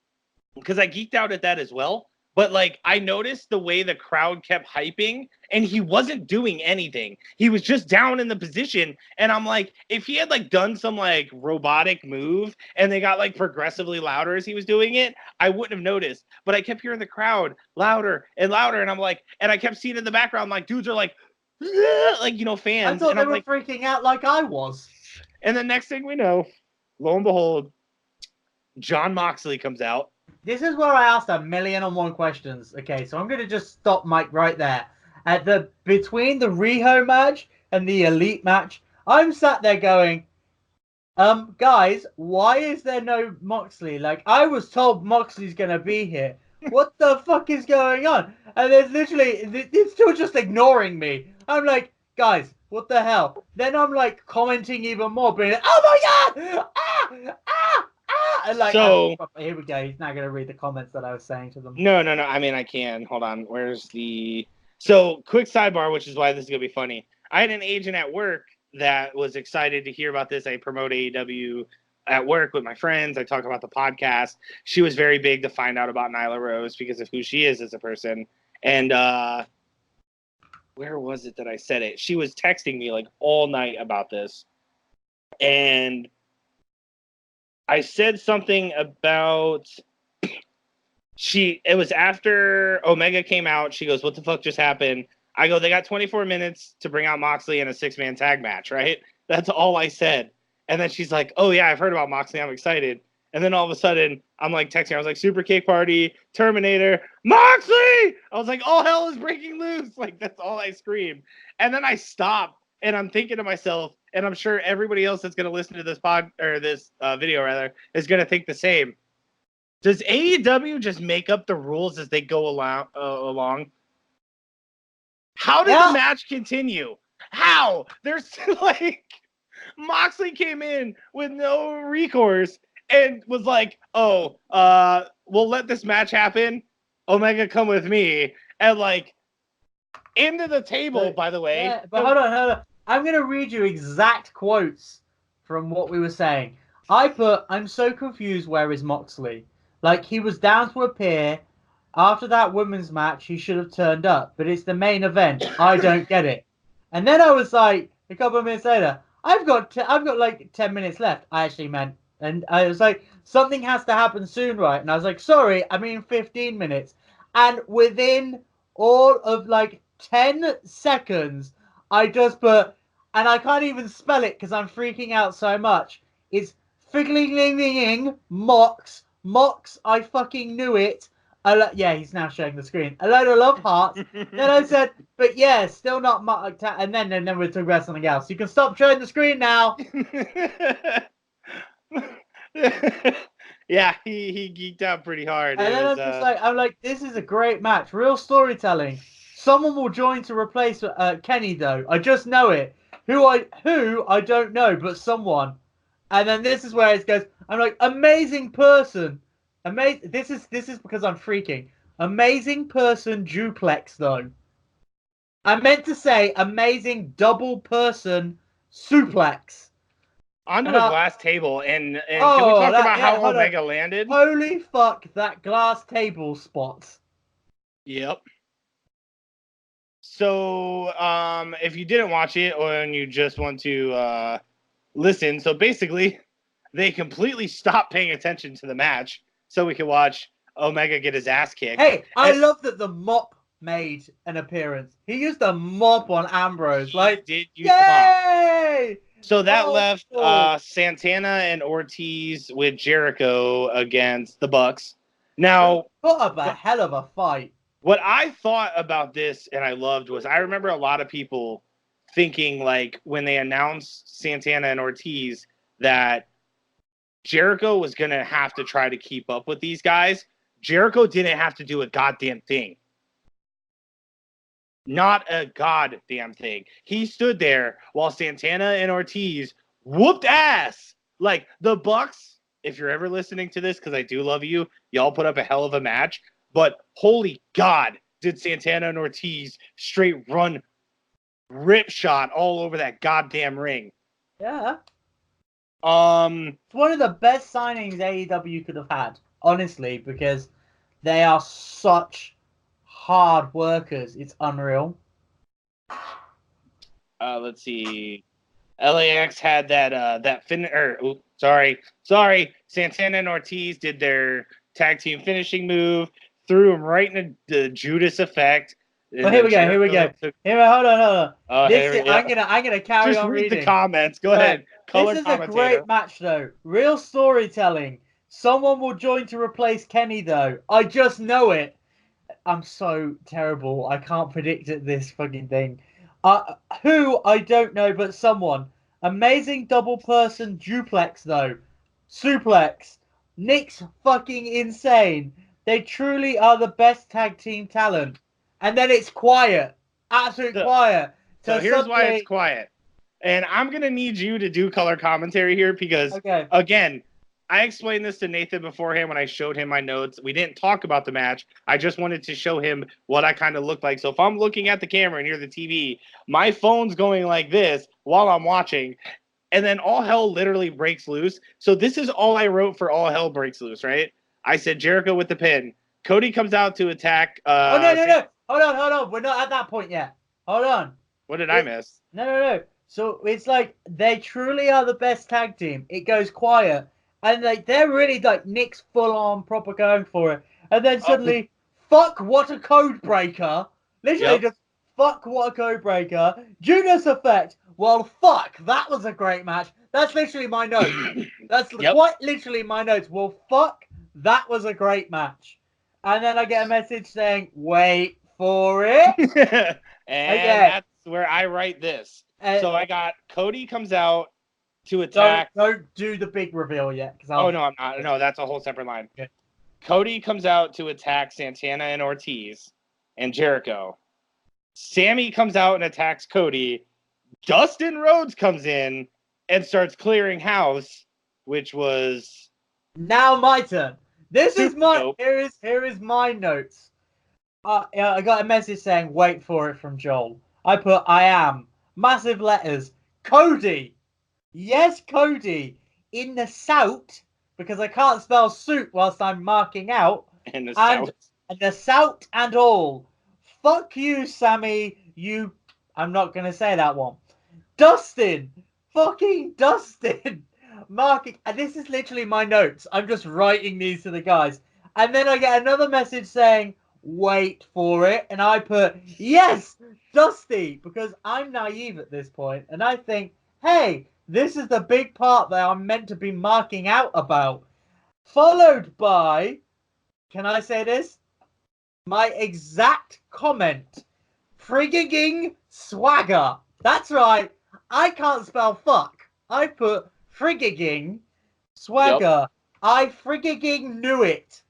because I geeked out at that as well, but like I noticed the way the crowd kept hyping and he wasn't doing anything. He was just down in the position. And I'm like, if he had like done some like robotic move and they got like progressively louder as he was doing it, I wouldn't have noticed. But I kept hearing the crowd louder and louder. And I'm like, and I kept seeing in the background, like dudes are like, like, you know, fans. I thought And they I'm were like, freaking out like I was. and the next thing we know, lo and behold, John Moxley comes out. This is where I asked 1,000,001 questions. Okay, so I'm gonna just stop Mike right there. At the between the Riho match and the Elite match, I'm sat there going, guys, why is there no Moxley? Like, I was told Moxley's gonna be here. What the fuck is going on? And there's literally, it's still just ignoring me. I'm like, guys, what the hell? Then I'm like commenting even more, being like, oh my god! And like, So here we go. He's now gonna read the comments that I was saying to them. no. I mean, I can. Hold on. Where's the? So quick sidebar, which is why this is gonna be funny. I had an agent at work that was excited to hear about this. I promote AEW at work with my friends. I talk about the podcast. She was very big to find out about Nyla Rose because of who she is as a person. And where was it that I said it? She was texting me like all night about this, and I said something about it was after Omega came out. She goes, "What the fuck just happened?" I go, "They got 24 minutes to bring out Moxley in a 6-man tag match, right?" That's all I said. And then she's like, "Oh yeah, I've heard about Moxley. I'm excited." And then all of a sudden, I'm like texting her. I was like, "Super Cake Party, Terminator, Moxley!" I was like, "All hell is breaking loose!" Like that's all I screamed. And then I stopped, and I'm thinking to myself, and I'm sure everybody else that's going to listen to this this video rather is going to think the same. Does AEW just make up the rules as they go along? How did the match continue? How? There's like Moxley came in with no recourse and was like, "Oh, we'll let this match happen. Omega, come with me." And like into the table, So, by the way. Yeah, but hold on. I'm gonna read you exact quotes from what we were saying. I put, "I'm so confused. Where is Moxley? Like he was down to appear. After that women's match, he should have turned up. But it's the main event. I don't get it." And then I was like, a couple of minutes later, I've got like 10 minutes left. I actually meant, and I was like, something has to happen soon, right? And I was like, sorry, I mean 15 minutes. And within all of like 10 seconds, I just put, and I can't even spell it because I'm freaking out so much. It's figgling Mox. I fucking knew it. Yeah, he's now showing the screen. A load of love hearts. Then I said, but yeah, still not much. And then we're talking about something else. You can stop showing the screen now. Yeah, he geeked out pretty hard. And then I'm like, this is a great match. Real storytelling. Someone will join to replace Kenny though. I just know it. Who I don't know, but someone. And then this is where it goes. I'm like, amazing person. Amazing. This is because I'm freaking. Amazing person duplex though. I meant to say amazing double person suplex. Onto a glass table, and can we talk about how Omega landed? Holy fuck, that glass table spot. Yep. So, if you didn't watch it or you just want to listen, so basically, they completely stopped paying attention to the match so we could watch Omega get his ass kicked. Hey, I love that the mop made an appearance. He used a mop on Ambrose. Like, did use the mop. So that left Santana and Ortiz with Jericho against the Bucks. Now, put up a hell of a fight. What I thought about this and I loved was I remember a lot of people thinking like when they announced Santana and Ortiz that Jericho was going to have to try to keep up with these guys. Jericho didn't have to do a goddamn thing. Not a goddamn thing. He stood there while Santana and Ortiz whooped ass. Like the Bucks if you're ever listening to this, because I do love you, y'all put up a hell of a match. But holy God, did Santana and Ortiz straight run rip shot all over that goddamn ring. Yeah. Um, It's one of the best signings AEW could have had, honestly, because they are such hard workers. It's unreal. let's see. LAX had that sorry. Santana and Ortiz did their tag team finishing move, threw him right into the Judas effect. Well, here we go. Hold on. I'm gonna carry Just on read reading. the comments. Go ahead. Color this is commentator. A great match, though. Real storytelling. Someone will join to replace Kenny, though. I just know it. I'm so terrible. I can't predict it, this fucking thing. Who? I don't know, but someone. Amazing double person duplex, though. Suplex. Nick's fucking insane. They truly are the best tag team talent. And then it's quiet. Absolute quiet. So here's why it's quiet. And I'm going to need you to do color commentary here because, again, I explained this to Nathan beforehand when I showed him my notes. We didn't talk about the match. I just wanted to show him what I kind of looked like. So if I'm looking at the camera and near the TV, my phone's going like this while I'm watching, and then all hell literally breaks loose. So this is all I wrote for all hell breaks loose, right? I said Jericho with the pin. Cody comes out to attack. No. Hold on. We're not at that point yet. Hold on. What did I miss? No. So it's like they truly are the best tag team. It goes quiet. And they're really like Nick's full on proper going for it. And then suddenly, fuck, what a code breaker. Literally just fuck, what a code breaker. Judas effect. Well, fuck, that was a great match. That's literally my note. That's quite literally my notes. Well, fuck, that was a great match. And then I get a message saying, wait for it. And that's where I write this. So I got Cody comes out to attack. Don't do the big reveal yet. Oh, no, I'm not. No, that's a whole separate line. Okay. Cody comes out to attack Santana and Ortiz and Jericho. Sammy comes out and attacks Cody. Dustin Rhodes comes in and starts clearing house, which was... Now my turn. This is my... Dope. Here is my notes. I got a message saying, wait for it from Joel. I put, I am. Massive letters. Cody. Yes, Cody. In the South, because I can't spell suit whilst I'm marking out. In the South. And the South and all. Fuck you, Sammy. You... I'm not going to say that one. Dustin. Fucking Dustin. Marking... And this is literally my notes. I'm just writing these to the guys. And then I get another message saying, wait for it. And I put, yes, Dusty. Because I'm naive at this point. And I think, hey... This is the big part that I'm meant to be marking out about. Followed by, can I say this? My exact comment. Frigging swagger. That's right. I can't spell fuck. I put frigging swagger. Yep. I frigging knew it.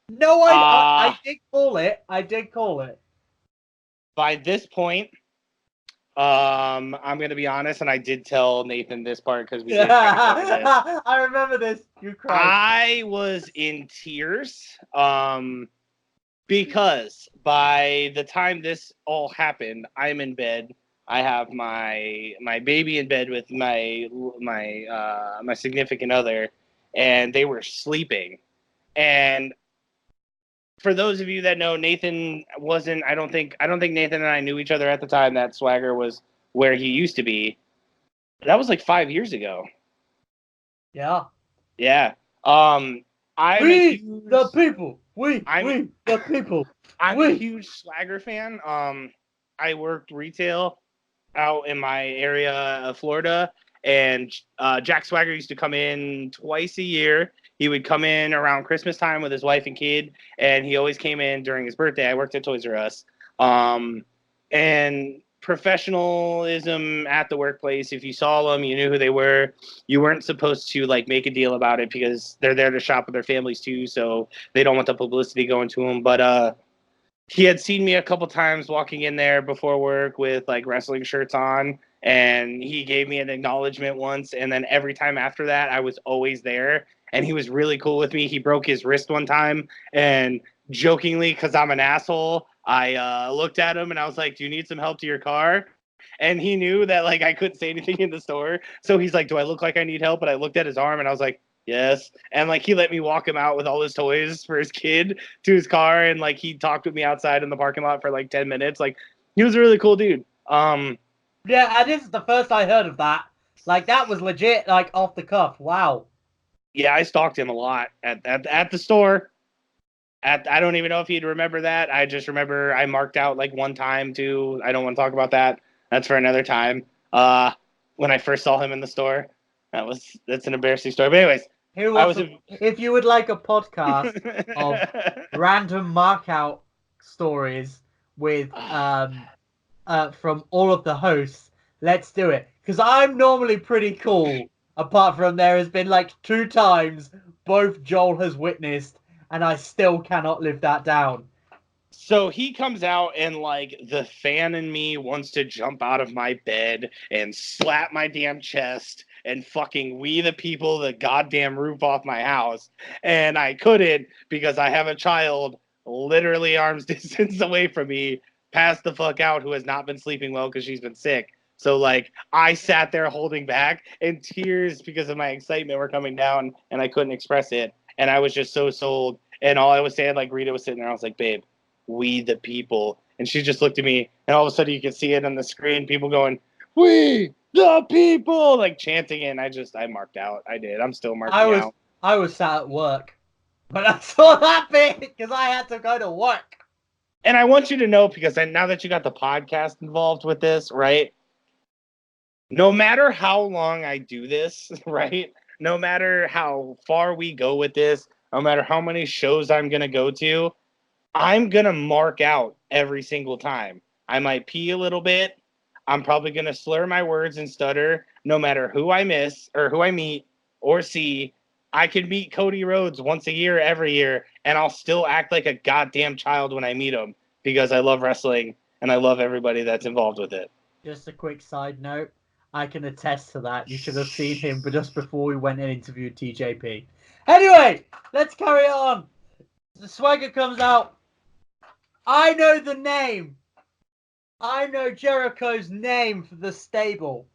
No, I did call it. I did call it. By this point, I'm gonna be honest, and I did tell Nathan this part because we did I remember this. You cried. I was in tears, because by the time this all happened, I'm in bed. I have my baby in bed with my significant other, and they were sleeping. And for those of you that know, Nathan wasn't. I don't think Nathan and I knew each other at the time that Swagger was where he used to be. That was like 5 years ago. Yeah. Yeah. The people. The people. I'm a huge Swagger fan. I worked retail out in my area of Florida, and Jack Swagger used to come in twice a year. He would come in around Christmas time with his wife and kid, and he always came in during his birthday. I worked at Toys R Us. And professionalism at the workplace, if you saw them, you knew who they were. You weren't supposed to like make a deal about it because they're there to shop with their families too, so they don't want the publicity going to them. But he had seen me a couple times walking in there before work with like wrestling shirts on, and he gave me an acknowledgement once, and then every time after that I was always there, and he was really cool with me. He broke his wrist one time, and jokingly, because I'm an asshole, I looked at him and I was like, do you need some help to your car? And he knew that like I couldn't say anything in the store, so he's like, do I look like I need help? And I looked at his arm and I was like, yes. And like he let me walk him out with all his toys for his kid to his car, and like he talked with me outside in the parking lot for like 10 minutes. Like he was a really cool dude. Yeah, and this is the first I heard of that. Like that was legit, like off the cuff. Wow. Yeah, I stalked him a lot at the store. I don't even know if he'd remember that. I just remember I marked out like one time too. I don't want to talk about that. That's for another time. When I first saw him in the store, that's an embarrassing story. But anyways, if you would like a podcast of random markout stories with from all of the hosts, let's do it. Because I'm normally pretty cool. Apart from there has been like 2 times both Joel has witnessed, and I still cannot live that down. So he comes out and like the fan in me wants to jump out of my bed and slap my damn chest and fucking we the people the goddamn roof off my house. And I couldn't because I have a child literally arm's distance away from me, passed the fuck out, who has not been sleeping well because she's been sick. So like I sat there holding back, and tears because of my excitement were coming down, and I couldn't express it. And I was just so sold. And all I was saying, like Rita was sitting there, I was like, babe, we the people. And she just looked at me, and all of a sudden you could see it on the screen, people going, we the people, like chanting it. And I marked out. I did. I'm still marking out. I was sat at work, but I saw that bit because I had to go to work. And I want you to know, because now that you got the podcast involved with this, right? No matter how long I do this, right? No matter how far we go with this, no matter how many shows I'm going to go to, I'm going to mark out every single time. I might pee a little bit. I'm probably going to slur my words and stutter no matter who I miss or who I meet or see. I could meet Cody Rhodes once a year, every year, and I'll still act like a goddamn child when I meet him because I love wrestling and I love everybody that's involved with it. Just a quick side note. I can attest to that. You should have seen him but just before we went and interviewed TJP. Anyway, let's carry on. The Swagger comes out. I know the name. I know Jericho's name for the stable.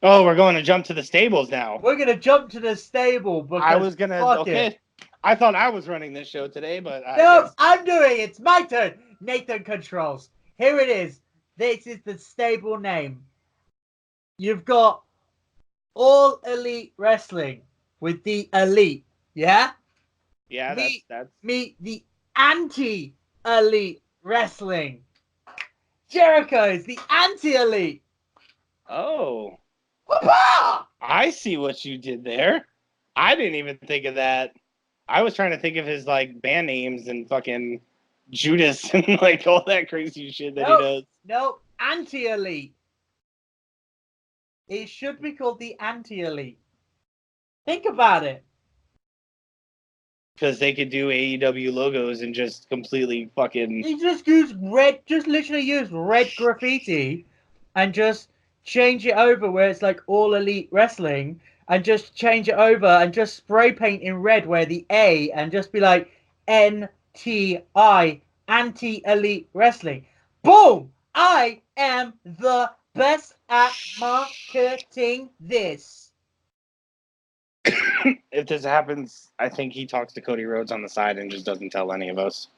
Oh, we're going to jump to the stables now. We're going to jump to the stable because I was going to... Okay. I thought I was running this show today, but... No, I'm doing it. It's my turn. Nathan controls. Here it is. This is the stable name. You've got All Elite Wrestling with the Elite, yeah? Yeah, that's... Meet the Anti-Elite Wrestling. Jericho's the Anti-Elite. Oh. Whoop-ah! I see what you did there. I didn't even think of that. I was trying to think of his, like, band names and fucking Judas and, like, all that crazy shit that he does. No, Anti-Elite. It should be called the Anti-Elite. Think about it. Because they could do AEW logos and just completely fucking... They just literally use red graffiti and just change it over where it's like All Elite Wrestling and just change it over and just spray paint in red where the A and just be like NTI, Anti-Elite Wrestling. Boom! I am the best at marketing this. If this happens, I think he talks to Cody Rhodes on the side and just doesn't tell any of us.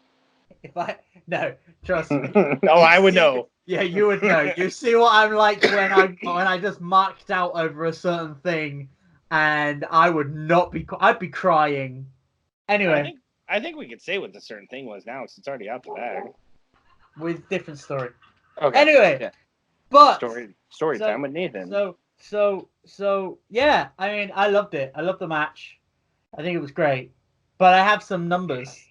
No, trust me. Oh, I would know. Yeah, you would know. You see what I'm like when I just marked out over a certain thing, and I'd be crying. Anyway, I think we could say what the certain thing was now, because it's already out the bag. With different story. Okay. Anyway, yeah. But story time with Nathan. So yeah. I mean, I loved it. I loved the match. I think it was great. But I have some numbers.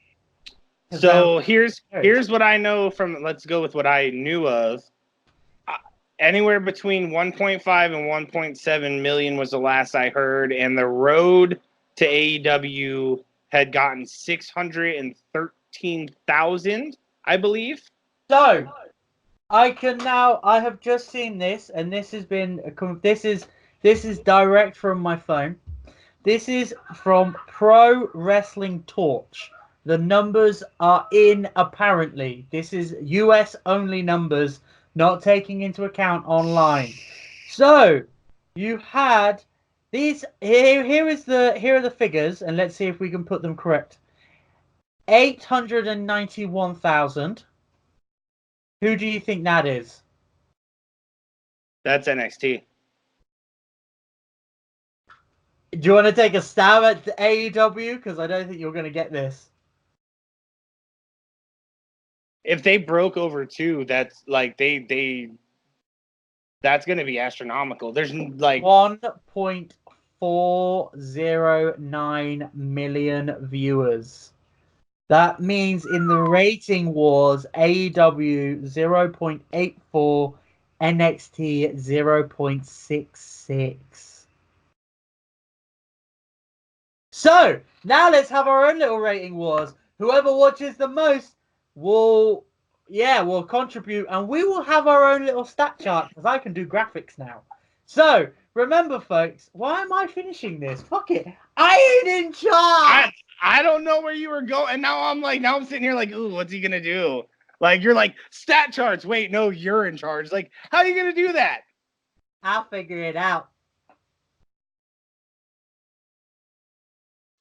So here's what I know from. Let's go with what I knew of. Anywhere between 1.5 and 1.7 million was the last I heard, and the road to AEW had gotten 14,000, I believe. So, I have just seen this, and this is direct from my phone. This is from Pro Wrestling Torch. The numbers are in apparently. This is US only numbers, not taking into account online. So, you had these here are the figures, and let's see if we can put them correct. 891,000. Who do you think that is? That's NXT. Do you want to take a stab at the AEW? Because I don't think you're going to get this. If they broke over 2, that's like that's going to be astronomical. There's like 1.409 million viewers. That means in the rating wars, AEW 0.84, NXT 0.66. So, now let's have our own little rating wars. Whoever watches the most will contribute, and we will have our own little stat chart, because I can do graphics now. So, remember, folks, why am I finishing this? Fuck it. I ain't in charge! I don't know where you were going, and now I'm sitting here like, ooh, what's he going to do? Like, you're like, stat charts. Wait, no, you're in charge. Like, how are you going to do that? I'll figure it out.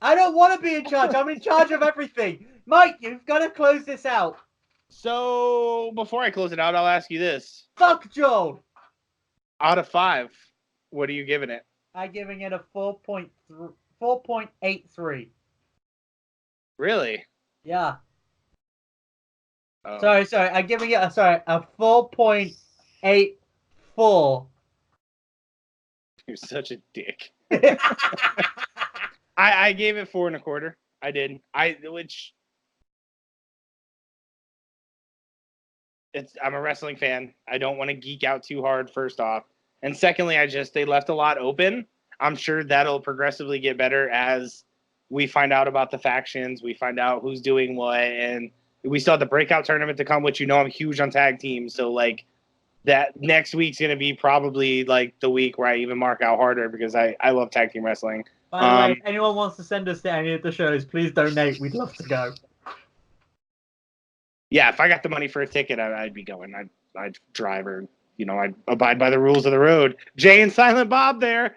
I don't want to be in charge. I'm in charge of everything. Mike, you've got to close this out. So, before I close it out, I'll ask you this. Fuck Joel. Out of 5, what are you giving it? I'm giving it a 4.83. Really? Yeah. Oh. Sorry. I'm giving it a 4.84. You're such a dick. I gave it 4.25. I did. I'm a wrestling fan. I don't want to geek out too hard, first off. And secondly, they left a lot open. I'm sure that'll progressively get better as we find out about the factions, we find out who's doing what, and we still have the breakout tournament to come, which I'm huge on tag teams. So, like, that next week's going to be probably, like, the week where I even mark out harder because I love tag team wrestling. By the way, if anyone wants to send us to any of the shows, please donate. We'd love to go. Yeah, if I got the money for a ticket, I'd be going. I'd drive, or I'd abide by the rules of the road. Jay and Silent Bob there.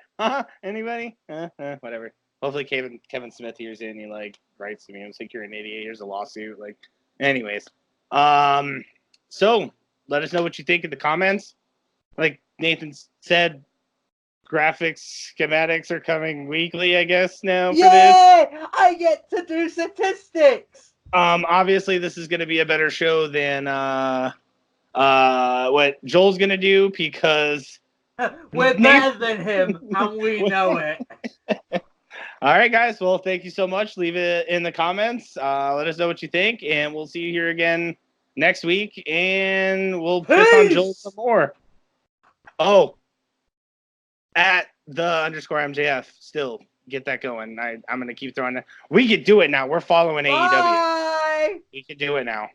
Anybody? Whatever. Hopefully Kevin Smith hears it and he writes to me. I'm like, you're an idiot. Here's a lawsuit. Anyways. So let us know what you think in the comments. Like Nathan said, graphics, schematics are coming weekly, I guess, now for this. Yeah! I get to do statistics! Obviously, this is going to be a better show than what Joel's going to do, because we're better than him, and we know it. All right, guys. Well, thank you so much. Leave it in the comments. Let us know what you think, and we'll see you here again next week, and we'll piss on Joel some more. Oh, at the _MJF. Still get that going. I'm going to keep throwing that. We can do it now. We're following AEW. We can do it now.